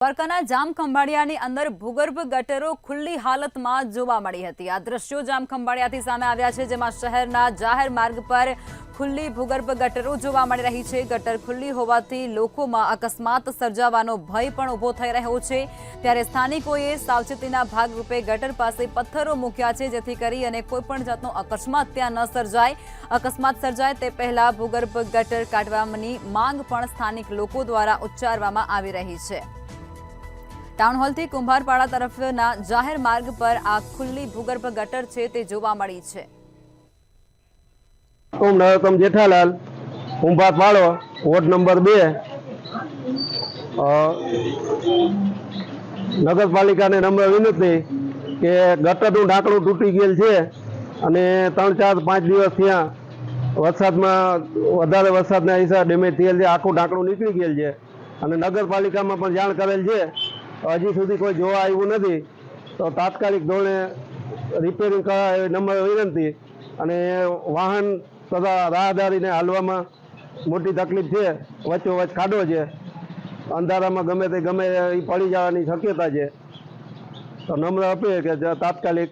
દ્વારકાના જામખંભાળિયાની અંદર ભૂગર્ભ ગટરો ખુલ્લી હાલતમાં જોવા મળી હતી। આ દ્રશ્યો જામખંભાળિયાથી સામે આવ્યા છે, જેમાં શહેરના જાહેર માર્ગ પર ખુલ્લી ભૂગર્ભ ગટરો જોવા મળી રહી છે। ગટર ખુલ્લી હોવાથી લોકોમાં અકસ્માત સર્જાવાનો ભય પણ ઊભો થઈ રહ્યો છે। ત્યારે સ્થાનિકોએ સાવચેતીના ભાગરૂપે ગટર પાસે પથ્થરો મૂક્યા છે, જેથી કરી અને કોઈપણ જાતનો અકસ્માત ત્યાં ન સર્જાય। અકસ્માત સર્જાય તે પહેલા ભૂગર્ભ ગટર કાઢવાની માંગ પણ સ્થાનિક લોકો દ્વારા ઉચ્ચારવામાં આવી રહી છે। टाउन हॉल थी कुंभारपाड़ा तरफना जाहिर मार्ग पर आ खुली भूगर्भ गटर छे ते जोवा मळी छे। नरोत्तम जेठालाल कुंभारपाड़ो वोर्ड नंबर 2 नगरपालिका ने नम्र विनंती के गटरનું ઢાંકણું તૂટી ગયેલ છે અને 3-4-5 દિવસ થયા વરસાદમાં વધારે વરસાદના હિસાબે ડેમેજ થયેલ છે। આખું ઢાંકણું નીકળી ગયેલ છે અને નગરપાલિકામાં પણ જાણ કરેલ છે, હજી સુધી કોઈ જોવા આવ્યું નથી। તો તાત્કાલિક ધોરણે રિપેરિંગ કરવા એવી નમ્ર વિનંતી। અને વાહન તથા રાહદારીને હાલવામાં મોટી તકલીફ છે, વચ્ચોવચ્ચ ખાડો છે, અંધારામાં ગમે તે પડી જવાની શક્યતા છે। તો નમ્ર અપીલ કે તાત્કાલિક